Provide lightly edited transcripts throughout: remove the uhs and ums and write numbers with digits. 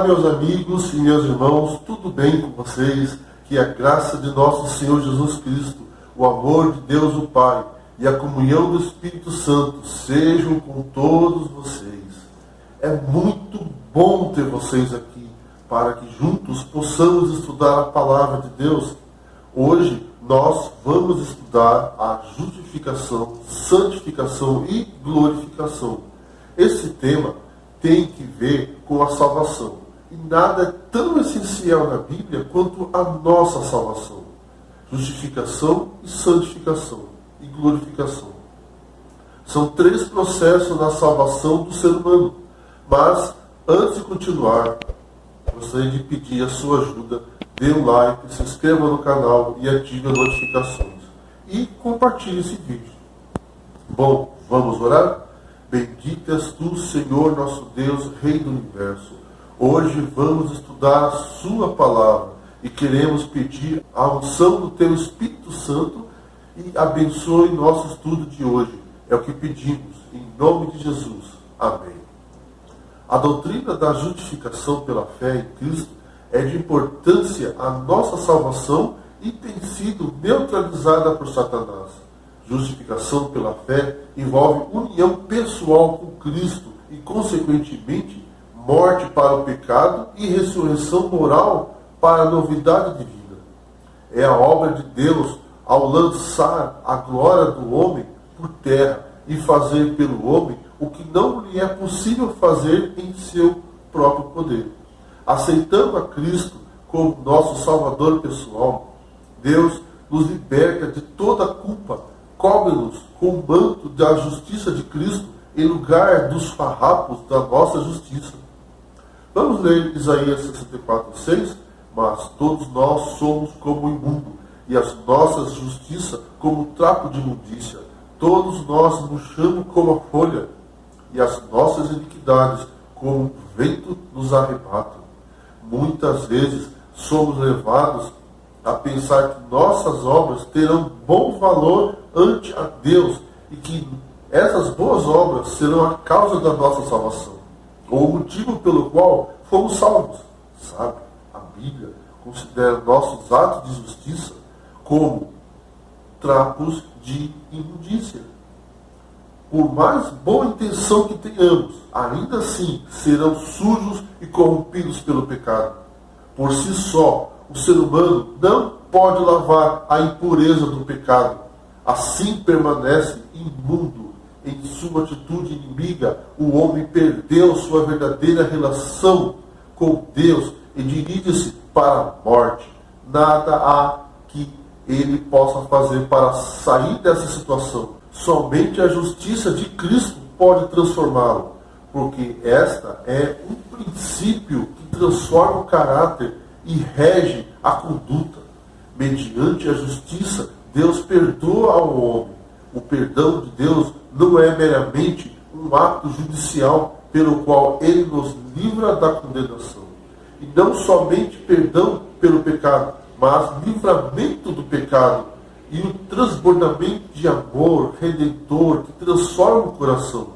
meus amigos e meus irmãos, tudo bem com vocês? Que a graça de nosso Senhor Jesus Cristo, o amor de Deus o Pai e a comunhão do Espírito Santo sejam com todos vocês. É muito bom ter vocês aqui, para que juntos possamos estudar a palavra de Deus. Hoje nós vamos estudar a justificação, santificação e glorificação. Esse tema tem que ver com a salvação. E nada é tão essencial na Bíblia quanto a nossa salvação. Justificação e santificação e glorificação. São três processos na salvação do ser humano. Mas, antes de continuar, gostaria de pedir a sua ajuda. Dê um like, se inscreva no canal e ative as notificações. E compartilhe esse vídeo. Bom, vamos orar? Bendito és tu, Senhor, nosso Deus, Rei do Universo. Hoje vamos estudar a sua palavra e queremos pedir a unção do teu Espírito Santo e abençoe nosso estudo de hoje. É o que pedimos, em nome de Jesus. Amém. A doutrina da justificação pela fé em Cristo é de importância à nossa salvação e tem sido neutralizada por Satanás. Justificação pela fé envolve união pessoal com Cristo e, consequentemente, morte para o pecado e ressurreição moral para a novidade de vida. É a obra de Deus ao lançar a glória do homem por terra e fazer pelo homem o que não lhe é possível fazer em seu próprio poder. Aceitando a Cristo como nosso Salvador pessoal, Deus nos liberta de toda a culpa, cobre-nos com o manto da justiça de Cristo em lugar dos farrapos da nossa justiça. Vamos ler Isaías 64:6. Mas todos nós somos como imundo, e as nossas justiças como trapo de imundícia. Todos nós murchamos como a folha, e as nossas iniquidades como o vento nos arrebata. Muitas vezes somos levados a pensar que nossas obras terão bom valor ante a Deus e que essas boas obras serão a causa da nossa salvação, ou o motivo pelo qual fomos salvos. Sabe, a Bíblia considera nossos atos de justiça como trapos de imundícia. Por mais boa intenção que tenhamos, ainda assim serão sujos e corrompidos pelo pecado. Por si só, o ser humano não pode lavar a impureza do pecado. Assim permanece imundo. Em sua atitude inimiga, o homem perdeu sua verdadeira relação com Deus e dirige-se para a morte. Nada há que ele possa fazer para sair dessa situação. Somente a justiça de Cristo pode transformá-lo, porque esta é um princípio que transforma o caráter e rege a conduta. Mediante a justiça, Deus perdoa ao homem. O perdão de Deus não é meramente um ato judicial pelo qual ele nos livra da condenação. E não somente perdão pelo pecado, mas livramento do pecado e o transbordamento de amor redentor que transforma o coração.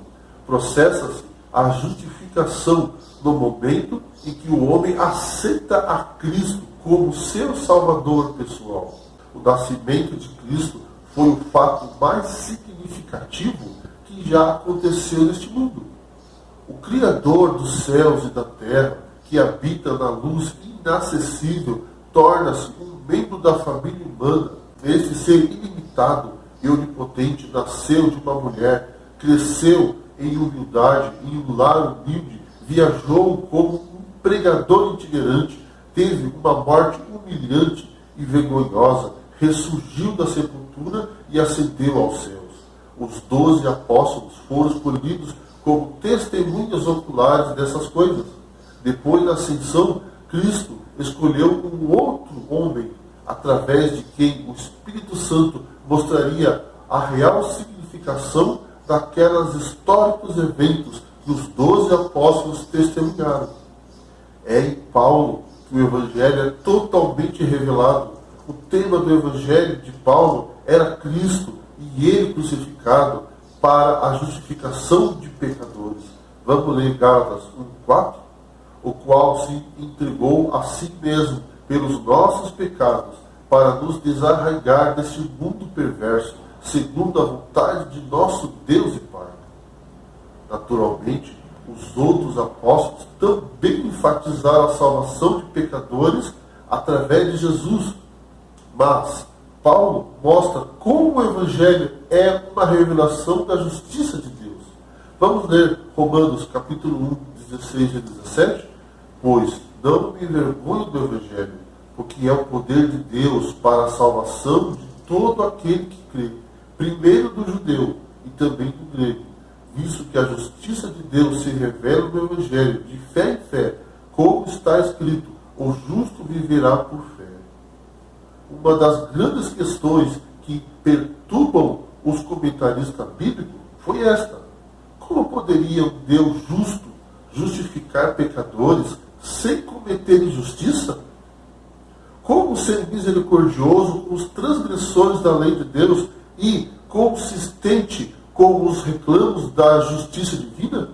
Processa-se a justificação no momento em que o homem aceita a Cristo como seu Salvador pessoal. O nascimento de Cristo foi o fato mais significativo que já aconteceu neste mundo. O Criador dos céus e da terra, que habita na luz inacessível, torna-se um membro da família humana. Este ser ilimitado e onipotente nasceu de uma mulher, cresceu em humildade, em um lar humilde, viajou como um pregador itinerante, teve uma morte humilhante e vergonhosa, ressurgiu da sepultura e ascendeu aos céus. Os 12 apóstolos foram escolhidos como testemunhas oculares dessas coisas. Depois da ascensão, Cristo escolheu um outro homem, através de quem o Espírito Santo mostraria a real significação daqueles históricos eventos que os 12 apóstolos testemunharam. É em Paulo que o Evangelho é totalmente revelado. O tema do Evangelho de Paulo era Cristo e ele crucificado para a justificação de pecadores. Vamos ler Gálatas 1:4? o qual se entregou a si mesmo pelos nossos pecados, para nos desarraigar deste mundo perverso, segundo a vontade de nosso Deus e Pai. Naturalmente, os outros apóstolos também enfatizaram a salvação de pecadores através de Jesus. Mas Paulo mostra como o Evangelho é uma revelação da justiça de Deus. Vamos ler Romanos capítulo 1, 16 e 17? Pois não me envergonho do Evangelho, porque é o poder de Deus para a salvação de todo aquele que crê, primeiro do judeu e também do grego, visto que a justiça de Deus se revela no Evangelho, de fé em fé, como está escrito, o justo viverá por fé. Uma das grandes questões que perturbam os comentaristas bíblicos foi esta: como poderia um Deus justo justificar pecadores sem cometer injustiça? Como ser misericordioso com os transgressores da lei de Deus e consistente com os reclamos da justiça divina?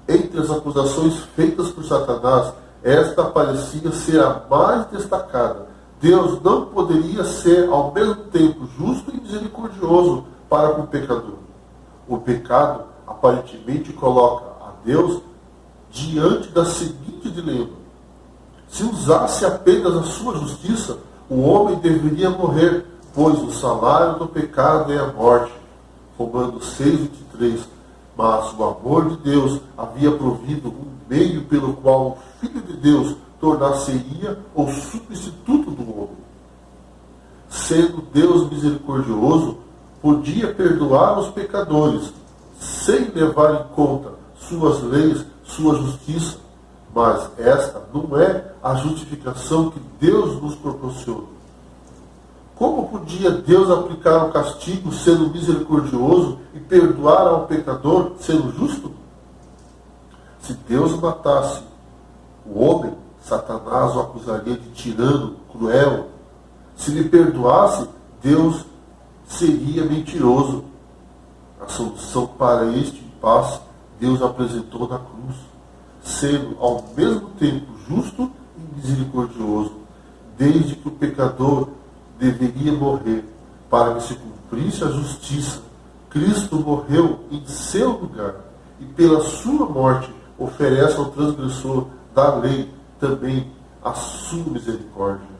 Entre as acusações feitas por Satanás, esta parecia ser a mais destacada. Deus não poderia ser ao mesmo tempo justo e misericordioso para com o pecador. O pecado aparentemente coloca a Deus diante da seguinte dilema: se usasse apenas a sua justiça, o homem deveria morrer, pois o salário do pecado é a morte. Romanos 6, 23. Mas o amor de Deus havia provido um meio pelo qual o Filho de Deus tornar-se-ia o substituto do homem. Sendo Deus misericordioso, podia perdoar os pecadores, sem levar em conta suas leis, sua justiça. Mas esta não é a justificação que Deus nos proporciona. Como podia Deus aplicar um castigo sendo misericordioso e perdoar ao pecador sendo justo? Se Deus matasse o homem, Satanás o acusaria de tirano, cruel. Se lhe perdoasse, Deus seria mentiroso. A solução para este impasse Deus apresentou na cruz, sendo ao mesmo tempo justo e misericordioso, desde que o pecador deveria morrer para que se cumprisse a justiça. Cristo morreu em seu lugar e pela sua morte oferece ao transgressor da lei também a sua misericórdia.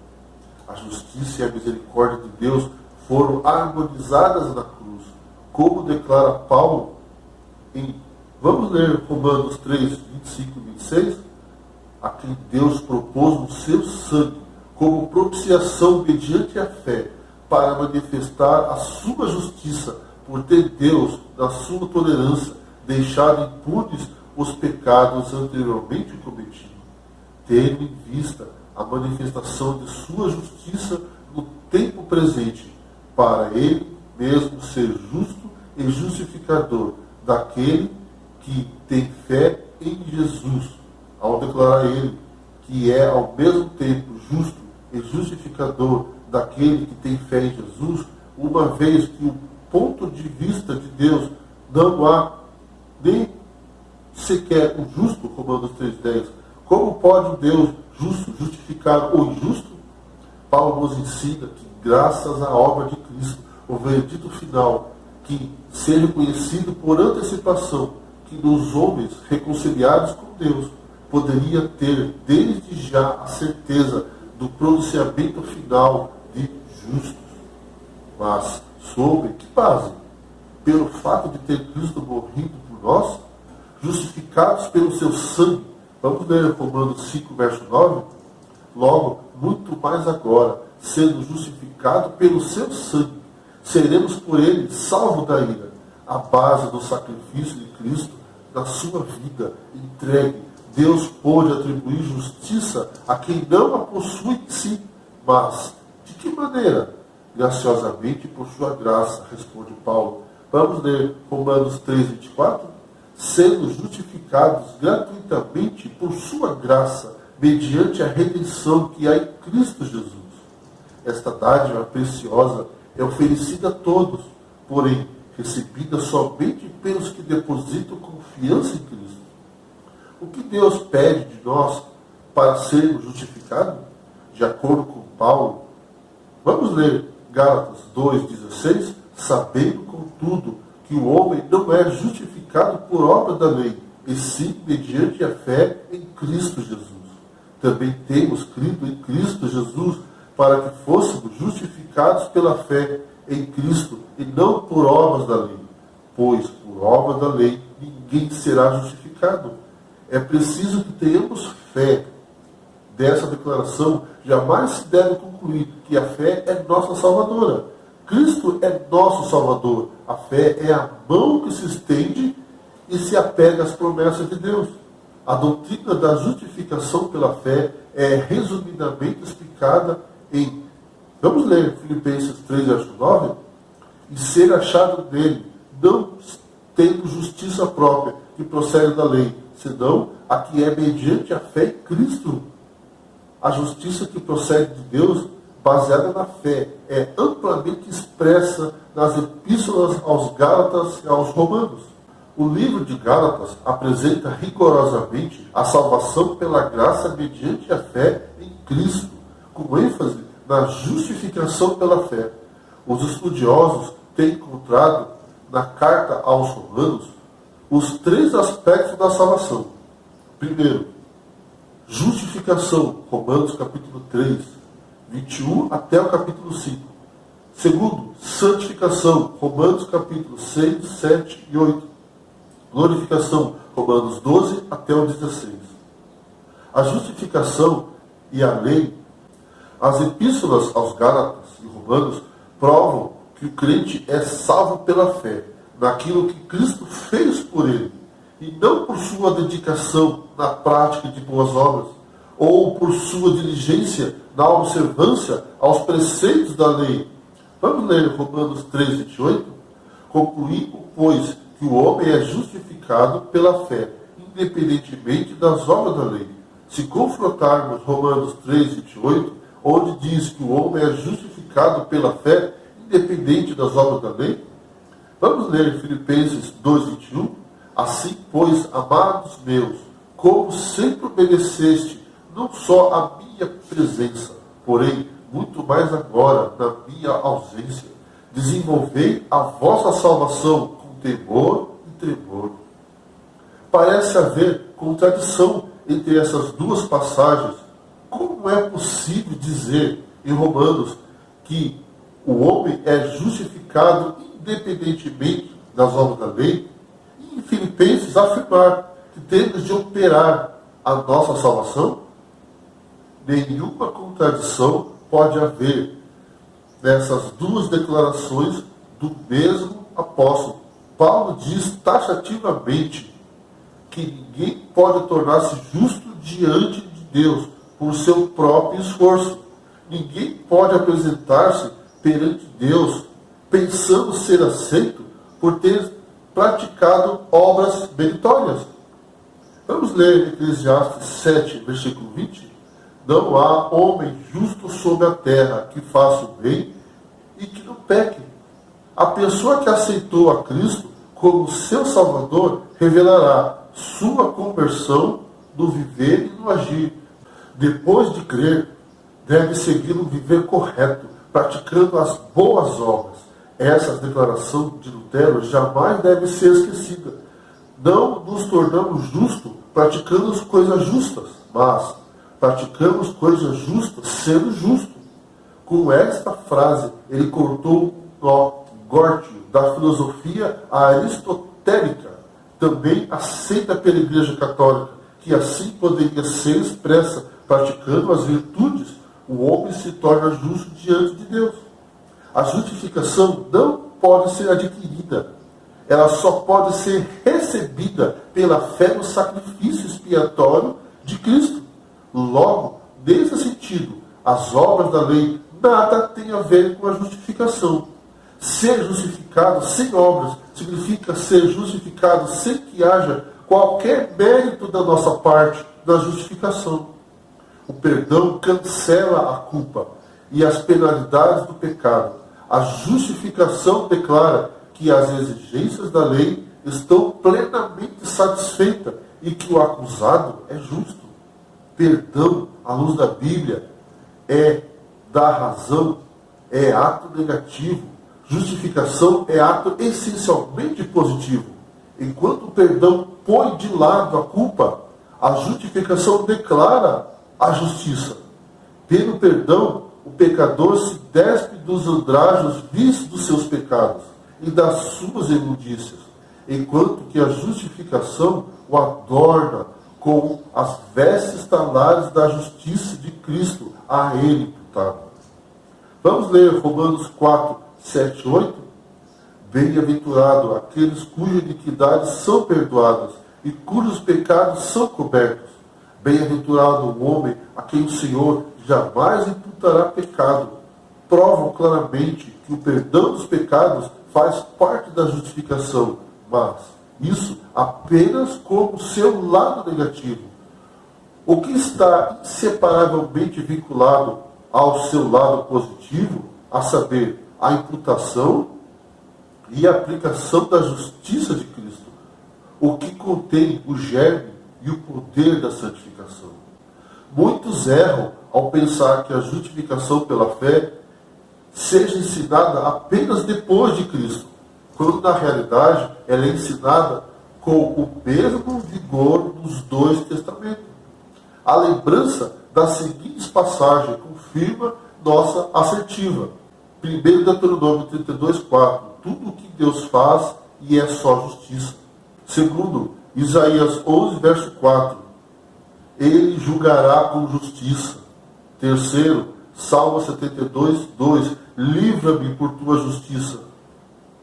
A justiça e a misericórdia de Deus foram harmonizadas na cruz, como declara Paulo vamos ler Romanos 3, 25 e 26? A quem Deus propôs o seu sangue como propiciação mediante a fé, para manifestar a sua justiça, por ter Deus, na sua tolerância, deixado impunes os pecados anteriormente cometidos, tendo em vista a manifestação de sua justiça no tempo presente, para ele mesmo ser justo e justificador daquele que tem fé em Jesus, ao declarar ele que é ao mesmo tempo justo e justificador daquele que tem fé em Jesus, uma vez que o ponto de vista de Deus não há nem sequer o justo, Romanos 3,10. Como pode um Deus justo justificar o injusto? Paulo nos ensina que, graças à obra de Cristo, o veredito final, que seja conhecido por antecipação, que nos homens reconciliados com Deus poderia ter desde já a certeza do pronunciamento final de justos. Mas sobre que base? Pelo fato de ter Cristo morrido por nós, justificados pelo seu sangue. Vamos ler Romanos 5, verso 9. Logo, muito mais agora, sendo justificado pelo seu sangue, seremos por ele salvos da ira, à base do sacrifício de Cristo na sua vida entregue. Deus pôde atribuir justiça a quem não a possui em si. Mas, de que maneira? Graciosamente por sua graça, responde Paulo. Vamos ler Romanos 3, 24. Sendo justificados gratuitamente por sua graça, mediante a redenção que há em Cristo Jesus. Esta dádiva preciosa é oferecida a todos, porém recebida somente pelos que depositam confiança em Cristo. O que Deus pede de nós para sermos justificados? De acordo com Paulo, vamos ler Gálatas 2,16, sabendo, contudo, que o homem não é justificado por obra da lei, e sim mediante a fé em Cristo Jesus. Também temos crido em Cristo Jesus para que fôssemos justificados pela fé em Cristo e não por obras da lei. Pois por obra da lei ninguém será justificado. É preciso que tenhamos fé. Dessa declaração jamais se deve concluir que a fé é nossa salvadora. Cristo é nosso Salvador. A fé é a mão que se estende e se apega às promessas de Deus. A doutrina da justificação pela fé é resumidamente explicada em, vamos ler Filipenses 3, verso 9, e ser achado nele, não tendo justiça própria que procede da lei, senão a que é mediante a fé em Cristo. A justiça que procede de Deus, baseada na fé, é amplamente expressa nas epístolas aos Gálatas e aos Romanos. O livro de Gálatas apresenta rigorosamente a salvação pela graça mediante a fé em Cristo, com ênfase na justificação pela fé. Os estudiosos têm encontrado na carta aos Romanos os três aspectos da salvação. Primeiro, justificação, Romanos capítulo 3, 21 até o capítulo 5. Segundo, santificação, Romanos capítulo 6, 7 e 8. Glorificação, Romanos 12 até o 16. A justificação e a lei, as epístolas aos Gálatas e Romanos provam que o crente é salvo pela fé, naquilo que Cristo fez por ele, e não por sua dedicação na prática de boas obras, ou por sua diligência na observância aos preceitos da lei. Vamos ler Romanos 3, 28? Concluímos, pois, que o homem é justificado pela fé, independentemente das obras da lei. Se confrontarmos Romanos 3, 28, onde diz que o homem é justificado pela fé, independente das obras da lei, vamos ler Filipenses 2, 21. Assim, pois, amados meus, como sempre obedeceste, não só a minha presença, porém, muito mais agora, na minha ausência, desenvolvei a vossa salvação com temor e tremor. Parece haver contradição entre essas duas passagens. Como é possível dizer em Romanos que o homem é justificado independentemente das obras da lei, e em Filipenses afirmar que temos de operar a nossa salvação? Nenhuma contradição pode haver nessas duas declarações do mesmo apóstolo. Paulo diz taxativamente que ninguém pode tornar-se justo diante de Deus por seu próprio esforço. Ninguém pode apresentar-se perante Deus pensando ser aceito por ter praticado obras meritórias. Vamos ler Eclesiastes 7, versículo 20. Não há homem justo sobre a terra que faça o bem e que não peque. A pessoa que aceitou a Cristo como seu Salvador revelará sua conversão no viver e no agir. Depois de crer, deve seguir um viver correto, praticando as boas obras. Essa declaração de Lutero jamais deve ser esquecida. Não nos tornamos justos praticando as coisas justas, mas praticamos coisas justas sendo justos. Com esta frase, ele cortou um nó górdio da filosofia aristotélica, também aceita pela Igreja Católica, que assim poderia ser expressa, praticando as virtudes, o homem se torna justo diante de Deus. A justificação não pode ser adquirida, ela só pode ser recebida pela fé no sacrifício expiatório de Cristo. Logo, nesse sentido, as obras da lei nada têm a ver com a justificação. Ser justificado sem obras significa ser justificado sem que haja qualquer mérito da nossa parte na justificação. O perdão cancela a culpa e as penalidades do pecado. A justificação declara que as exigências da lei estão plenamente satisfeitas e que o acusado é justo. Perdão, à luz da Bíblia, é dar razão, é ato negativo. Justificação é ato essencialmente positivo. Enquanto o perdão põe de lado a culpa, a justificação declara a justiça. Pelo perdão, o pecador se despe dos andrajos vícios dos seus pecados e das suas imundícias, enquanto que a justificação o adorna com as vestes talares da justiça de Cristo a ele imputada. Vamos ler Romanos 4, 7, 8? Bem-aventurado aqueles cujas iniquidades são perdoadas e cujos pecados são cobertos. Bem-aventurado o homem a quem o Senhor jamais imputará pecado. Provam claramente que o perdão dos pecados faz parte da justificação, mas isso apenas como seu lado negativo. O que está inseparavelmente vinculado ao seu lado positivo, a saber, a imputação e a aplicação da justiça de Cristo, o que contém o germe e o poder da santificação. Muitos erram ao pensar que a justificação pela fé seja ensinada apenas depois de Cristo, quando na realidade ela é ensinada com o mesmo vigor dos dois testamentos. A lembrança das seguintes passagens confirma nossa assertiva. Primeiro, Deuteronômio 32, 4. Tudo o que Deus faz e é só justiça. Segundo, Isaías 11, verso 4. Ele julgará com justiça. Terceiro, Salmo 72, 2. Livra-me por tua justiça.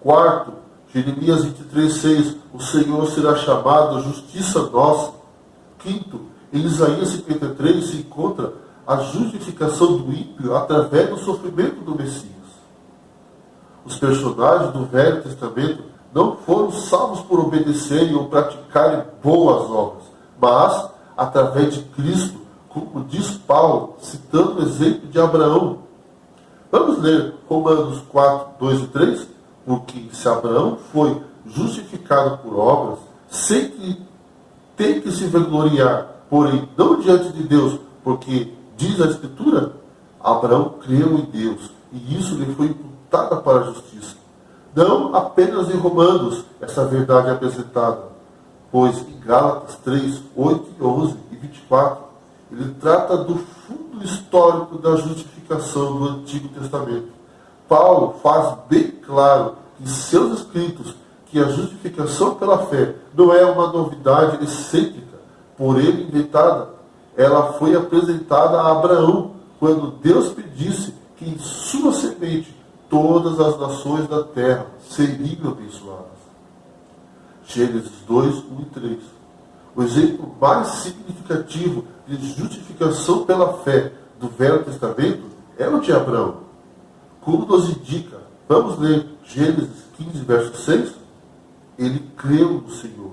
Quarto, Jeremias 23, 6. O Senhor será chamado a justiça nossa. Quinto, em Isaías 53 se encontra a justificação do ímpio através do sofrimento do Messias. Os personagens do Velho Testamento não foram salvos por obedecerem ou praticarem boas obras, mas através de Cristo, como diz Paulo, citando o exemplo de Abraão. Vamos ler Romanos 4, 2 e 3? Porque se Abraão foi justificado por obras, sem que tem que se vangloriar, porém não diante de Deus, porque diz a Escritura, Abraão creu em Deus, e isso lhe foi imputada para a justiça. Não apenas em Romanos essa verdade é apresentada, pois em Gálatas 3, 8 e 11 e 24, ele trata do fundo histórico da justificação do Antigo Testamento. Paulo faz bem claro em seus escritos que a justificação pela fé não é uma novidade excêntrica, por ele inventada. Ela foi apresentada a Abraão, quando Deus pedisse que em sua semente todas as nações da terra seriam abençoadas. Gênesis 2, 1 e 3. O exemplo mais significativo de justificação pela fé do Velho Testamento é o de Abraão. Como nos indica, vamos ler Gênesis 15, verso 6? Ele creu no Senhor,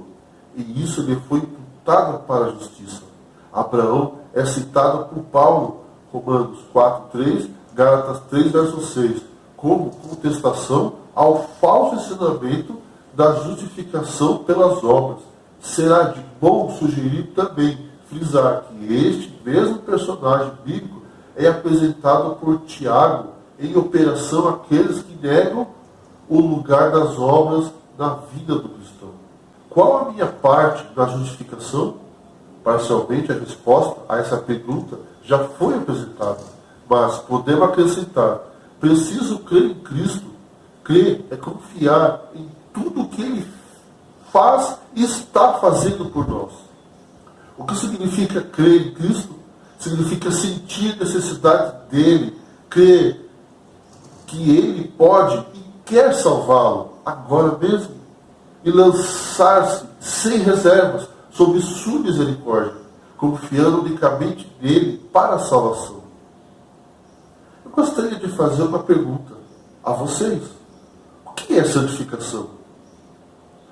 e isso lhe foi imputado para a justiça. Abraão é citado por Paulo, Romanos 4, 3, Gálatas 3, verso 6, como contestação ao falso ensinamento da justificação pelas obras. Será de bom sugerir também frisar que este mesmo personagem bíblico é apresentado por Tiago em operação àqueles que negam o lugar das obras na vida do cristão. Qual a minha parte na justificação? Parcialmente a resposta a essa pergunta já foi apresentada, mas podemos acrescentar: preciso crer em Cristo. Crer é confiar em tudo o que Ele faz e está fazendo por nós. O que significa crer em Cristo? Significa sentir a necessidade dEle, crer que Ele pode e quer salvá-lo agora mesmo, e lançar-se sem reservas sob sua misericórdia, confiando unicamente nele para a salvação. Eu gostaria de fazer uma pergunta a vocês. O que é santificação?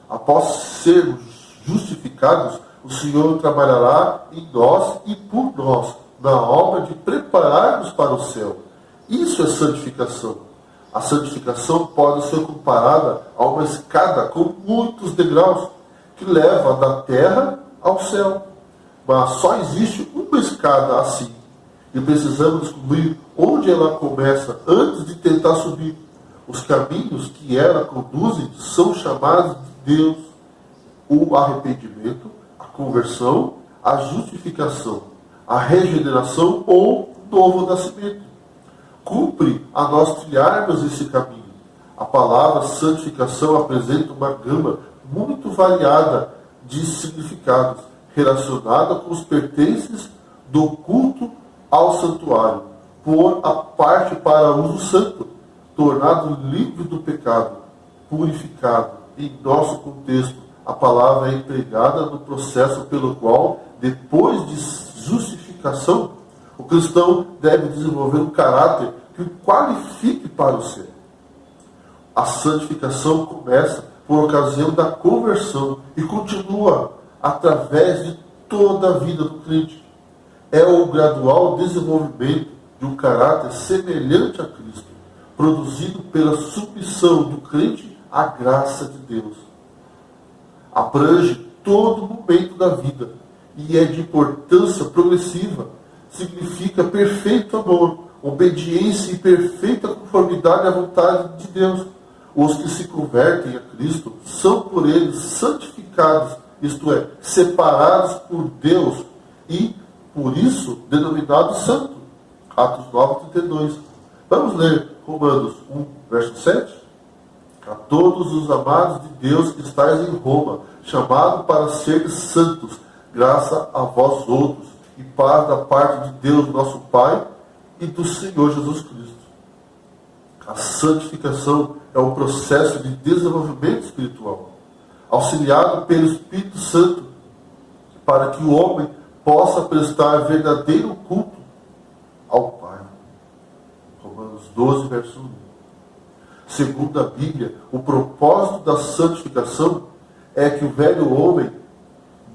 Após sermos justificados, o Senhor trabalhará em nós e por nós, na obra de preparar-nos para o céu. Isso é santificação. A santificação pode ser comparada a uma escada com muitos degraus, que leva da terra ao céu. Mas só existe uma escada assim. E precisamos descobrir onde ela começa antes de tentar subir. Os caminhos que ela conduzem são chamados de Deus: o arrependimento, a conversão, a justificação, a regeneração ou novo nascimento. Cumpre a nós trilharmos esse caminho. A palavra santificação apresenta uma gama muito variada de significados, relacionada com os pertences do culto ao santuário, por a parte para uso santo, tornado livre do pecado, purificado. Em nosso contexto, a palavra é empregada no processo pelo qual, depois de justificação, o cristão deve desenvolver um caráter que o qualifique para o céu. A santificação começa por ocasião da conversão e continua através de toda a vida do crente. É o gradual desenvolvimento de um caráter semelhante a Cristo, produzido pela submissão do crente à graça de Deus. Abrange todo momento da vida e é de importância progressiva. Significa perfeito amor, obediência e perfeita conformidade à vontade de Deus. Os que se convertem a Cristo são por ele santificados, isto é, separados por Deus e, por isso, denominados santos. Atos 9:32. Vamos ler Romanos 1, verso 7? A todos os amados de Deus que estáis em Roma, chamados para seres santos, graça a vós outros, e paz da parte de Deus, nosso Pai, e do Senhor Jesus Cristo. A santificação é um processo de desenvolvimento espiritual, auxiliado pelo Espírito Santo, para que o homem possa prestar verdadeiro culto ao Pai. Romanos 12, verso 1. Segundo a Bíblia, o propósito da santificação é que o velho homem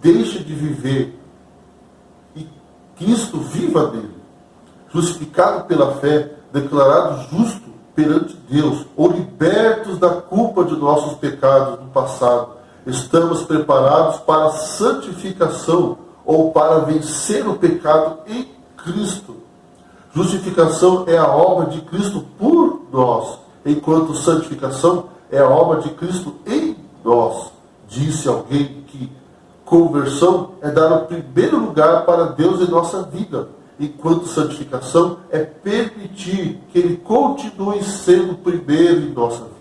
deixe de viver e Cristo viva nele. Justificado pela fé, declarado justo perante Deus, ou libertos da culpa de nossos pecados no passado, estamos preparados para a santificação ou para vencer o pecado em Cristo. Justificação é a obra de Cristo por nós, enquanto santificação é a obra de Cristo em nós. Disse alguém que conversão é dar o primeiro lugar para Deus em nossa vida, enquanto santificação é permitir que Ele continue sendo o primeiro em nossa vida.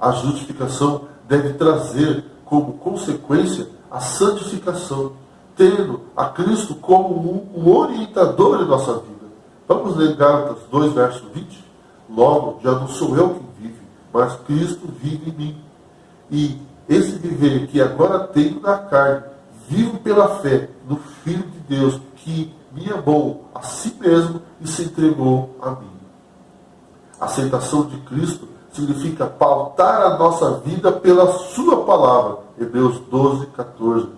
A justificação deve trazer como consequência a santificação, tendo a Cristo como um orientador em nossa vida. Vamos ler Gálatas 2, verso 20? Logo, já não sou eu quem vive, mas Cristo vive em mim. E esse viver que agora tenho na carne, vivo pela fé no Filho de Deus, que me amou a si mesmo e se entregou a mim. A aceitação de Cristo significa pautar a nossa vida pela sua palavra. Hebreus 12, 14.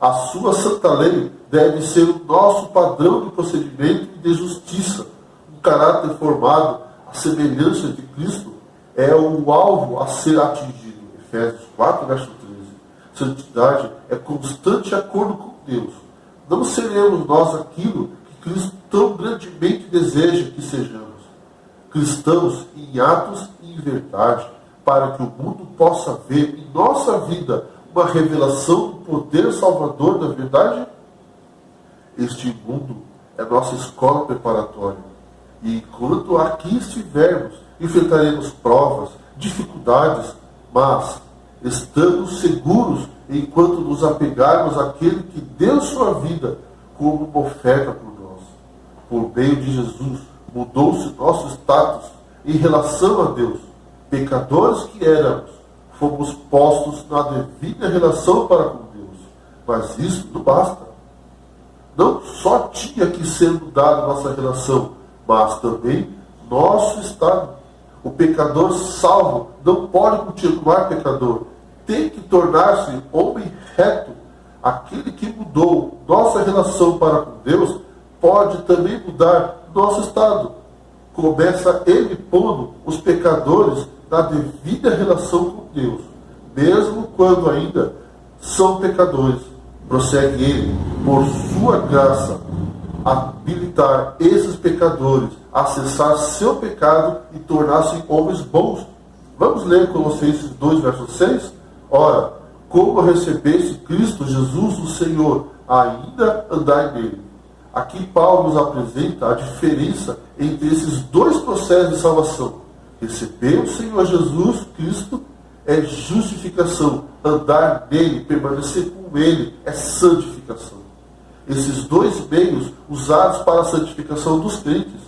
A sua santa lei deve ser o nosso padrão de procedimento e de justiça. Um caráter formado à semelhança de Cristo é o alvo a ser atingido. Efésios 4, verso 13. Santidade é constante acordo com Deus. Não seremos nós aquilo que Cristo tão grandemente deseja que sejamos. Cristãos em atos e em verdade, para que o mundo possa ver em nossa vida uma revelação do poder salvador da verdade. Este mundo é nossa escola preparatória. E enquanto aqui estivermos, enfrentaremos provas, dificuldades, mas estamos seguros enquanto nos apegarmos àquele que deu sua vida como uma oferta por nós. Por meio de Jesus, mudou-se nosso status em relação a Deus. Pecadores que éramos, fomos postos na devida relação para com Deus. Mas isso não basta. Não só tinha que ser mudada nossa relação, mas também nosso estado. O pecador salvo não pode continuar pecador. Tem que tornar-se homem reto. Aquele que mudou nossa relação para com Deus pode também mudar nosso estado. Começa ele pondo os pecadores na devida relação com Deus, mesmo quando ainda são pecadores. Prossegue ele, por sua graça, habilitar esses pecadores a cessar seu pecado e tornar-se homens bons. Vamos ler Colossenses 2, verso 6? Ora, como recebeste Cristo Jesus, o Senhor, ainda andai nele. Aqui Paulo nos apresenta a diferença entre esses dois processos de salvação. Receber o Senhor Jesus Cristo é justificação. Andar nele, permanecer com ele, é santificação. Esses dois meios usados para a santificação dos crentes.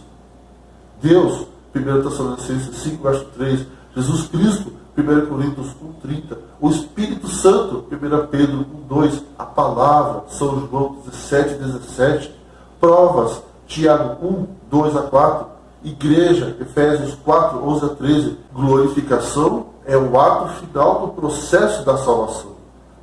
Deus, 1 Tessalonicenses 5, verso 3. Jesus Cristo, 1 Coríntios 1,30. O Espírito Santo, 1 Pedro 1,2. A palavra, São João 17, 17. Provas, Tiago 1, 2 a 4. Igreja, Efésios 4, 11 a 13. Glorificação é o ato final do processo da salvação.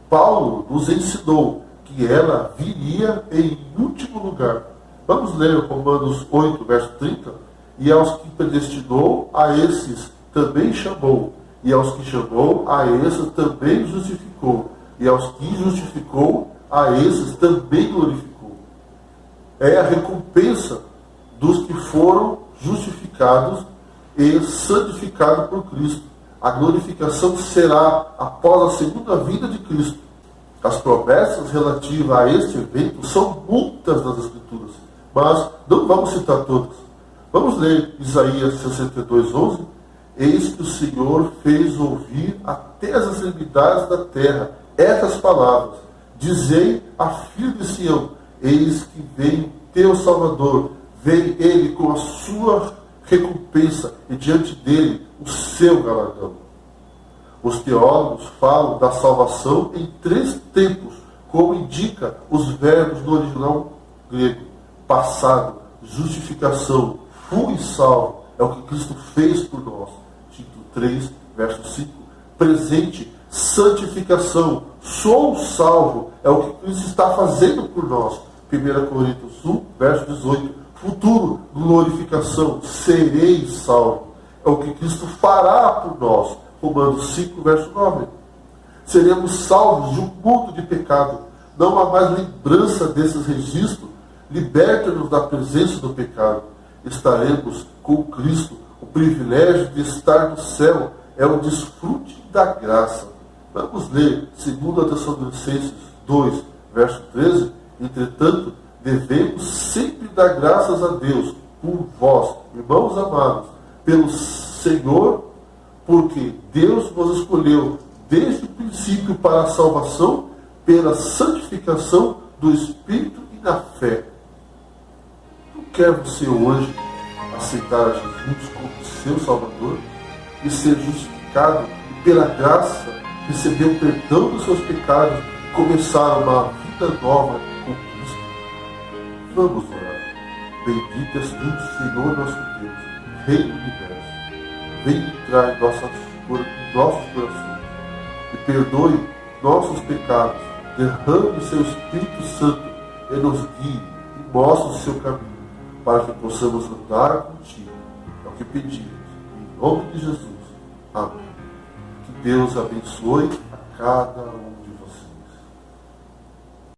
Paulo nos ensinou que ela viria em último lugar. Vamos ler Romanos 8, verso 30. E aos que predestinou, a esses também chamou. E aos que chamou, a esses também justificou. E aos que justificou, a esses também glorificou. É a recompensa dos que foram justificados e santificados por Cristo. A glorificação será após a segunda vinda de Cristo. As promessas relativas a este evento são muitas nas Escrituras, mas não vamos citar todas. Vamos ler Isaías 62, 11. Eis que o Senhor fez ouvir até as extremidades da terra estas palavras. Dizei a filha de Sião, eis que vem teu Salvador, vem ele com a sua recompensa e diante dele o seu galardão. Os teólogos falam da salvação em três tempos, como indica os verbos do original grego. Passado, justificação, fui salvo, é o que Cristo fez por nós. Tito 3, verso 5. Presente, santificação, sou salvo, é o que Cristo está fazendo por nós. 1 Coríntios 1, verso 18. Futuro, glorificação, serei salvo, é o que Cristo fará por nós. Romanos 5, verso 9. Seremos salvos de um mundo de pecado. Não há mais lembrança desses registros. Liberta-nos da presença do pecado. Estaremos com Cristo. O privilégio de estar no céu é o desfrute da graça. Vamos ler 2 Tessalonicenses 2, verso 13. Entretanto, devemos sempre dar graças a Deus por vós, irmãos amados, pelo Senhor, porque Deus vos escolheu desde o princípio para a salvação, pela santificação do Espírito e na fé. Não quer você hoje aceitar a Jesus como seu Salvador e ser justificado e pela graça receber o perdão dos seus pecados e começar uma vida nova com Cristo? Vamos orar. Bendito és tu, Senhor nosso Deus, Rei do Universo. Vem entrar em nossos corações e perdoe nossos pecados. Derrame o seu Espírito Santo e nos guie e mostre o seu caminho, para que possamos andar contigo. É o que pedimos. Em nome de Jesus. Amém. Que Deus abençoe a cada um.